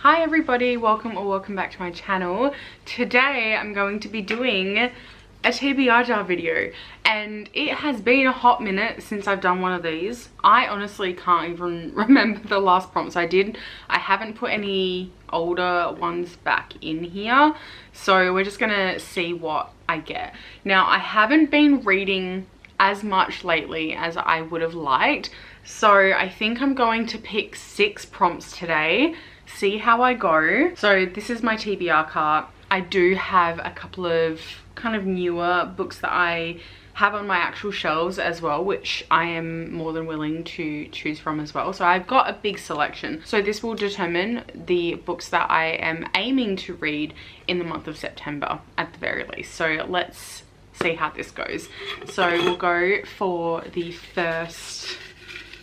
Hi everybody, welcome back to my channel. Today I'm going to be doing a TBR jar video, and it has been a hot minute since I've done one of these. I honestly can't even remember the last prompts I did. I haven't put any older ones back in here, so we're just gonna see what I get. Now, I haven't been reading as much lately as I would have liked, so I think I'm going to pick 6 prompts today, see how I go. So this is my TBR cart. I do have a couple of kind of newer books that I have on my actual shelves as well, which I am more than willing to choose from as well. So I've got a big selection. So this will determine the books that I am aiming to read in the month of September at the very least. So let's see how this goes. So we'll go for the first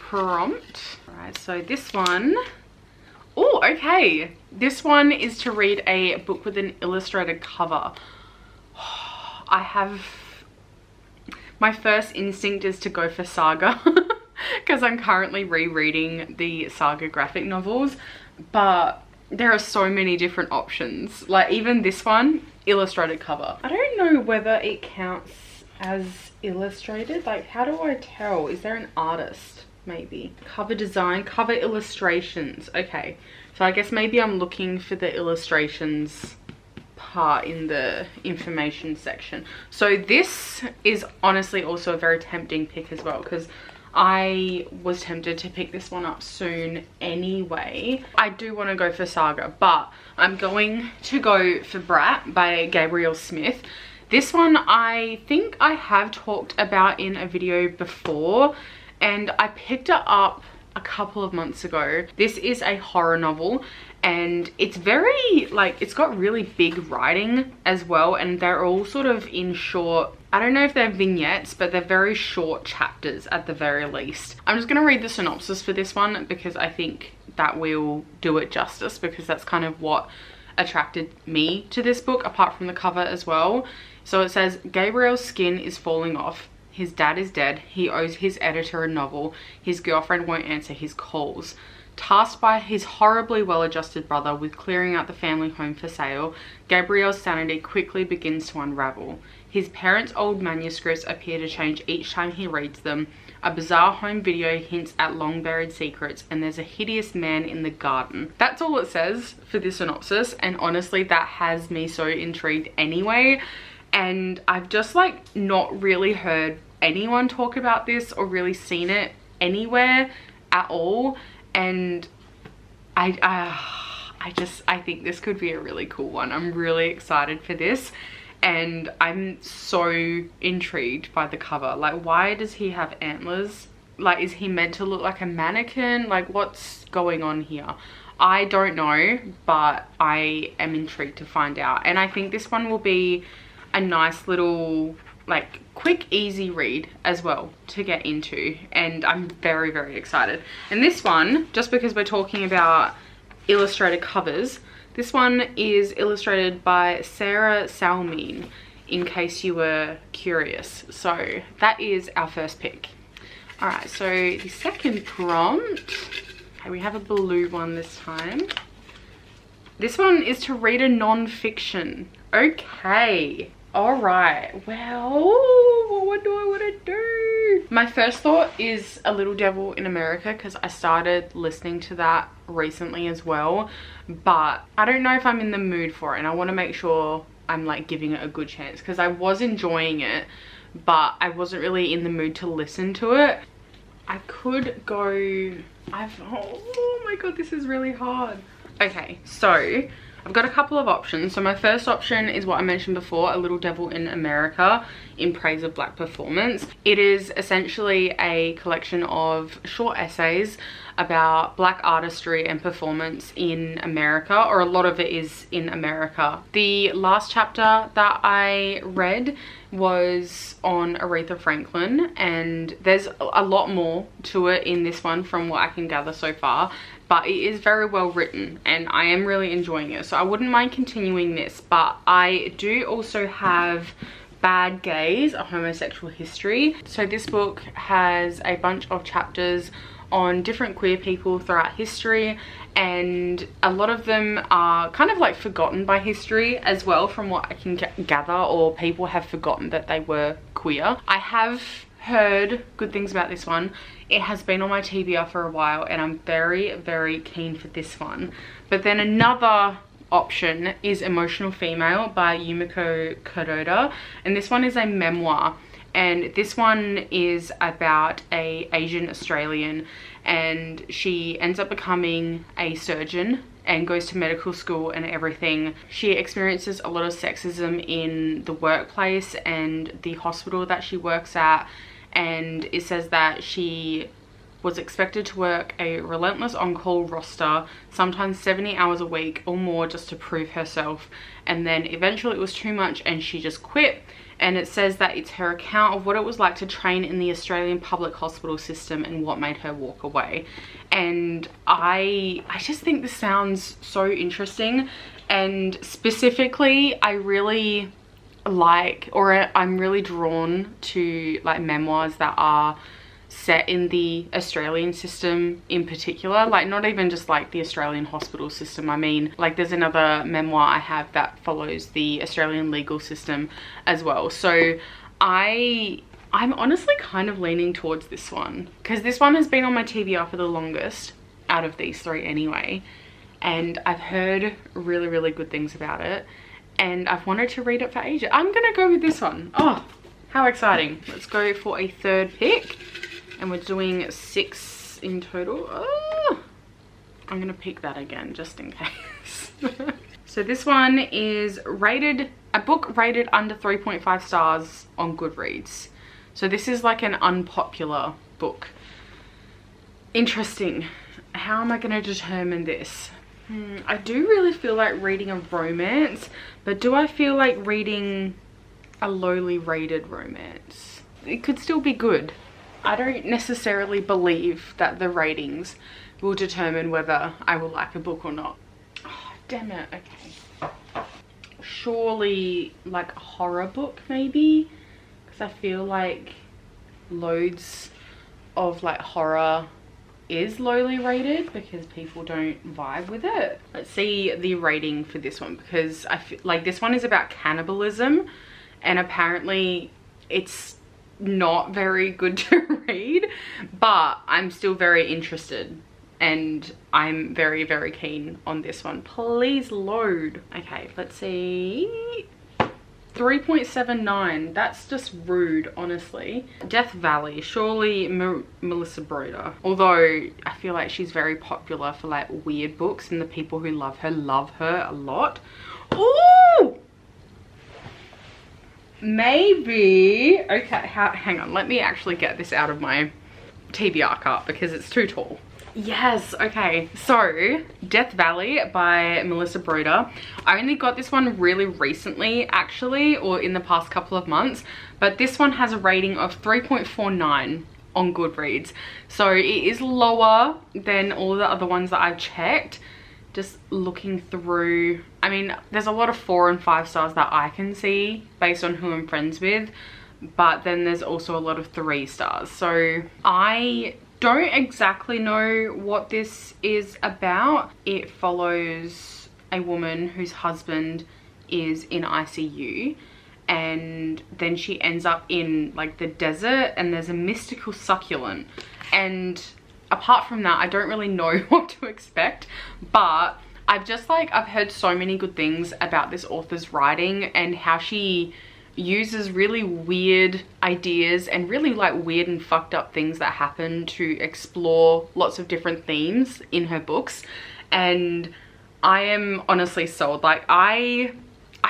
prompt. All right, so this one, oh, okay. This one is to read a book with an illustrated cover. My first instinct is to go for Saga because I'm currently rereading the Saga graphic novels, but there are so many different options. Like even this one, illustrated cover. I don't know whether it counts as illustrated. Like, how do I tell? Is there an artist? Maybe. Cover design, cover illustrations. Okay, so I guess maybe I'm looking for the illustrations part in the information section. So this is honestly also a very tempting pick as well, because I was tempted to pick this one up soon anyway. I do want to go for Saga, but I'm going to go for Brat by Gabrielle Smith. This one I think I have talked about in a video before, and I picked it up a couple of months ago. This is a horror novel, and it's very, like, it's got really big writing as well, and they're all sort of in short, I don't know if they're vignettes, but they're very short chapters at the very least. I'm just gonna read the synopsis for this one because I think that will do it justice, because that's kind of what attracted me to this book, apart from the cover as well. So it says, Gabriel's skin is falling off. His dad is dead. He owes his editor a novel. His girlfriend won't answer his calls. Tasked by his horribly well-adjusted brother with clearing out the family home for sale, Gabriel's sanity quickly begins to unravel. His parents' old manuscripts appear to change each time he reads them. A bizarre home video hints at long-buried secrets, and there's a hideous man in the garden. That's all it says for this synopsis, and honestly, that has me so intrigued anyway. And I've just like not really heard anyone talk about this or really seen it anywhere at all, and I think this could be a really cool one. I'm really excited for this, and I'm so intrigued by the cover. Like, why does he have antlers? Like, is he meant to look like a mannequin? Like, what's going on here? I don't know, but I am intrigued to find out. And I think this one will be a nice little, like, quick easy read as well to get into, and I'm very, very excited. And this one, just because we're talking about illustrated covers, this one is illustrated by Sarah Salmeen, in case you were curious. So that is our first pick. All right, so the second prompt, okay, we have a blue one this time. This one is to read a non-fiction. Okay. All right, well, what do I want to do? My first thought is A Little Devil in America, because I started listening to that recently as well, but I don't know if I'm in the mood for it, and I want to make sure I'm like giving it a good chance, because I was enjoying it, but I wasn't really in the mood to listen to it. I could go, oh my god, this is really hard. Okay, so I've got a couple of options. So my first option is what I mentioned before, A Little Devil in America, in praise of black performance. It is essentially a collection of short essays about black artistry and performance in America, or a lot of it is in America. The last chapter that I read was on Aretha Franklin, and there's a lot more to it in this one from what I can gather so far, but it is very well written and I am really enjoying it, so I wouldn't mind continuing this. But I do also have Bad Gays, A Homosexual History. So this book has a bunch of chapters on different queer people throughout history, and a lot of them are kind of like forgotten by history as well, from what I can gather, or people have forgotten that they were queer. I have heard good things about this one. It has been on my TBR for a while, and I'm very, very keen for this one. But then another option is Emotional Female by Yumiko Kuroda, and this one is a memoir, and this one is about a Asian Australian, and she ends up becoming a surgeon and goes to medical school and everything. She experiences a lot of sexism in the workplace and the hospital that she works at, and it says that she was expected to work a relentless on-call roster, sometimes 70 hours a week or more, just to prove herself, and then eventually it was too much and she just quit. And it says that it's her account of what it was like to train in the Australian public hospital system and what made her walk away. And I just think this sounds so interesting, and specifically I really like, or I'm really drawn to like memoirs that are set in the Australian system in particular, like not even just like the Australian hospital system. I mean, like there's another memoir I have that follows the Australian legal system as well. So I'm honestly kind of leaning towards this one, because this one has been on my TBR for the longest out of these three anyway, and I've heard really, really good things about it, and I've wanted to read it for ages. I'm gonna go with this one. Oh, how exciting. Let's go for a third pick. And we're doing 6 in total. Oh, I'm gonna pick that again just in case. So this one is a book rated under 3.5 stars on Goodreads. So this is like an unpopular book. Interesting. How am I gonna determine this? I do really feel like reading a romance, but do I feel like reading a lowly rated romance? It could still be good. I don't necessarily believe that the ratings will determine whether I will like a book or not. Oh, damn it. Okay. Surely like a horror book maybe, because I feel like loads of like horror is lowly rated because people don't vibe with it. Let's see the rating for this one, because I feel like this one is about cannibalism, and apparently it's not very good to read, but I'm still very interested and I'm very, very keen on this one. Please load. Okay, let's see. 3.79. That's just rude, honestly. Death Valley, surely Melissa Broder. Although I feel like she's very popular for like weird books, and the people who love her a lot. Ooh! Maybe. Okay, hang on. Let me actually get this out of my TBR cart because it's too tall. Yes, okay. So, Death Valley by Melissa Broder. I only got this one really recently, actually, or in the past couple of months. But this one has a rating of 3.49 on Goodreads. So, it is lower than all the other ones that I've checked. Just looking through, I mean, there's a lot of 4 and 5 stars that I can see based on who I'm friends with, but then there's also a lot of 3 stars. So I don't exactly know what this is about. It follows a woman whose husband is in ICU, and then she ends up in like the desert, and there's a mystical succulent, and apart from that, I don't really know what to expect, but I've heard so many good things about this author's writing and how she uses really weird ideas and really like weird and fucked up things that happen to explore lots of different themes in her books. And I am honestly sold. Like I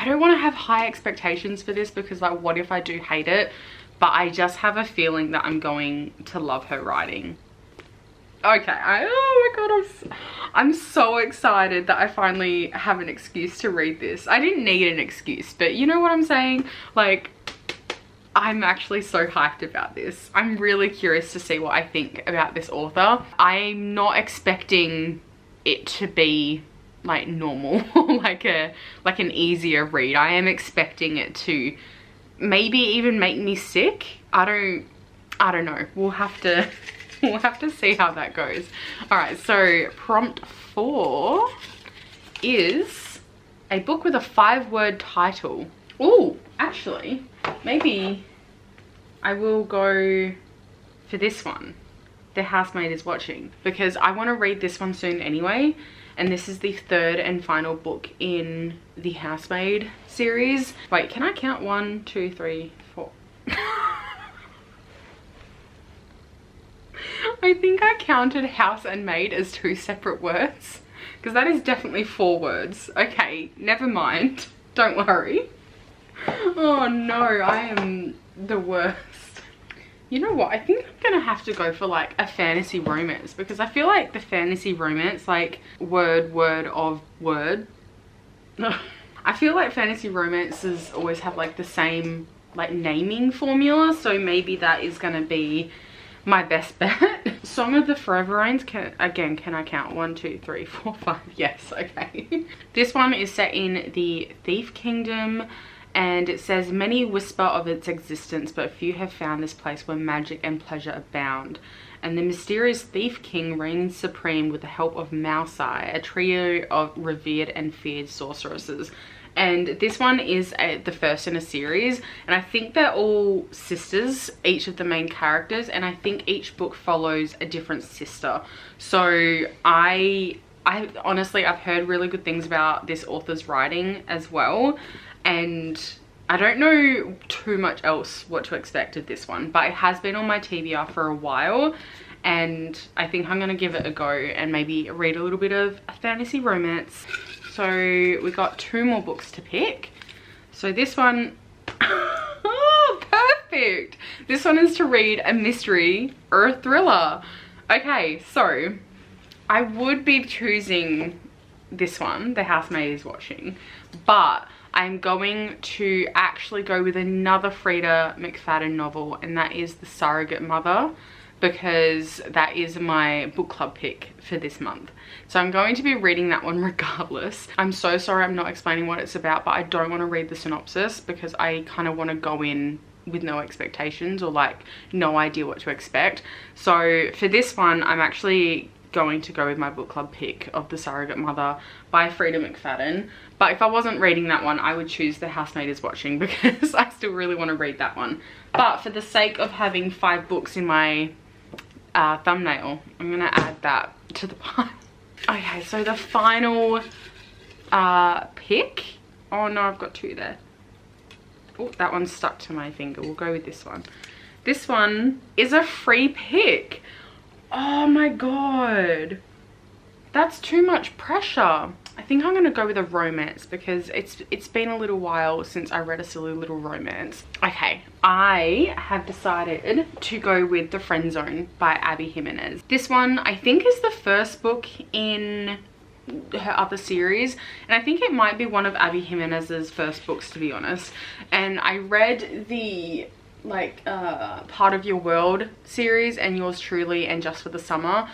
don't want to have high expectations for this, because like what if I do hate it? But I just have a feeling that I'm going to love her writing. Okay, oh my god, I'm so excited that I finally have an excuse to read this. I didn't need an excuse, but you know what I'm saying? Like, I'm actually so hyped about this. I'm really curious to see what I think about this author. I'm not expecting it to be like normal, like an easier read. I am expecting it to maybe even make me sick. I don't know. We'll have to We'll have to see how that goes. All right, so prompt 4 is a book with a 5-word title. Oh, actually, maybe I will go for this one. The Housemaid is Watching, because I want to read this one soon anyway, and this is the 3rd and final book in the Housemaid series. Wait, can I count? 1, 2, 3, 4. I think I counted house and maid as 2 separate words, because that is definitely 4 words. Okay, never mind. Don't worry. Oh no, I am the worst. You know what? I think I'm gonna have to go for like a fantasy romance, because I feel like the fantasy romance, like word of word. I feel like fantasy romances always have like the same like naming formula, so maybe that is gonna be my best bet. Song of the Forever Rains, can I count? 1, 2, 3, 4, 5. Yes, okay. This one is set in the Thief Kingdom, and it says, many whisper of its existence, but few have found this place where magic and pleasure abound. And the mysterious Thief King reigns supreme with the help of Mouse Eye, a trio of revered and feared sorceresses. And this one is the first in a series, and I think they're all sisters, each of the main characters, and I think each book follows a different sister. So I honestly, I've heard really good things about this author's writing as well, and I don't know too much else what to expect of this one, but it has been on my TBR for a while, and I think I'm gonna give it a go and maybe read a little bit of a fantasy romance. So we got 2 more books to pick. So this one, oh, perfect. This one is to read a mystery or a thriller. Okay, so I would be choosing this one, The Housemaid is Watching, but I'm going to actually go with another Frida McFadden novel, and that is The Surrogate Mother, because that is my book club pick for this month. So I'm going to be reading that one regardless. I'm so sorry I'm not explaining what it's about, but I don't want to read the synopsis because I kind of want to go in with no expectations or like no idea what to expect. So for this one, I'm actually going to go with my book club pick of The Surrogate Mother by Frida McFadden. But if I wasn't reading that one, I would choose The Housemaid is Watching because I still really want to read that one. But for the sake of having 5 books in my thumbnail, I'm gonna add that to the pile. Okay, so the final pick. Oh no, I've got 2 there. Oh, that one's stuck to my finger. We'll go with this one. This one is a free pick. Oh my god, that's too much pressure. I think I'm gonna go with a romance because it's been a little while since I read a silly little romance. Okay, I have decided to go with The Friend Zone by Abby Jimenez. This one I think is the first book in her other series, and I think it might be one of Abby Jimenez's first books, to be honest. And I read the like Part of Your World series and Yours Truly and Just for the Summer.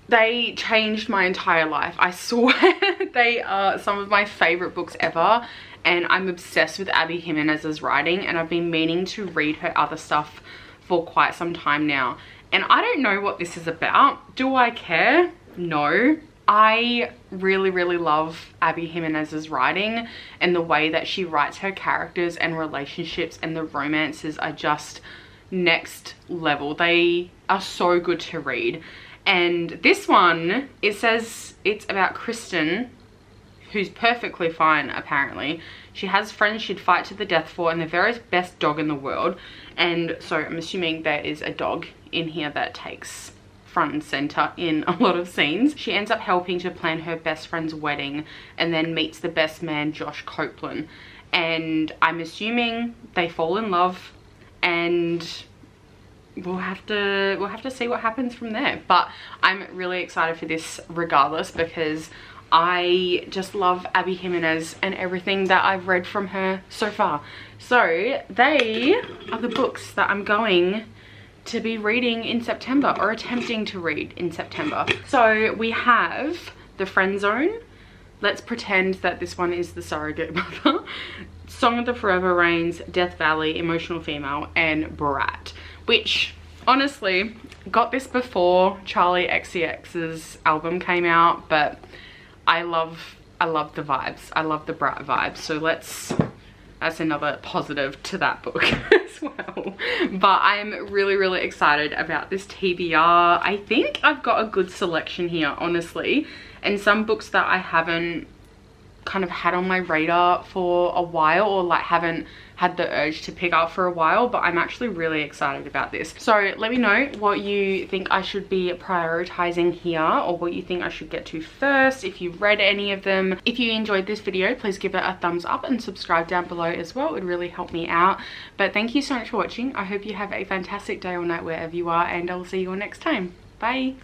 They changed my entire life. I swear they are some of my favorite books ever, and I'm obsessed with Abby Jimenez's writing, and I've been meaning to read her other stuff for quite some time now. And I don't know what this is about. Do I care? No. I really, really love Abby Jimenez's writing, and the way that she writes her characters and relationships and the romances are just next level. They are so good to read. And this one, it says it's about Kristen, who's perfectly fine apparently. She has friends she'd fight to the death for and the very best dog in the world. And so I'm assuming there is a dog in here that takes front and center in a lot of scenes. She ends up helping to plan her best friend's wedding and then meets the best man, Josh Copeland. And I'm assuming they fall in love, and we'll have to see what happens from there. But I'm really excited for this regardless, because I just love Abby Jimenez and everything that I've read from her so far. So they are the books that I'm going to be reading in September, or attempting to read in September. So we have The Friend Zone. Let's pretend that this one is The Surrogate Mother. Song of the Forever Rains, Death Valley, Emotional Female, and Brat. Which honestly, got this before Charlie XCX's album came out, but I love the vibes. I love the bright vibes. So that's another positive to that book as well. But I'm really, really excited about this TBR. I think I've got a good selection here, honestly. And some books that I haven't kind of had on my radar for a while, or like haven't had the urge to pick up for a while, but I'm actually really excited about this. So let me know what you think I should be prioritizing here, or what you think I should get to first, if you've read any of them. If you enjoyed this video, please give it a thumbs up and subscribe down below as well. It would really help me out. But thank you so much for watching. I hope you have a fantastic day or night wherever you are, and I'll see you all next time. Bye.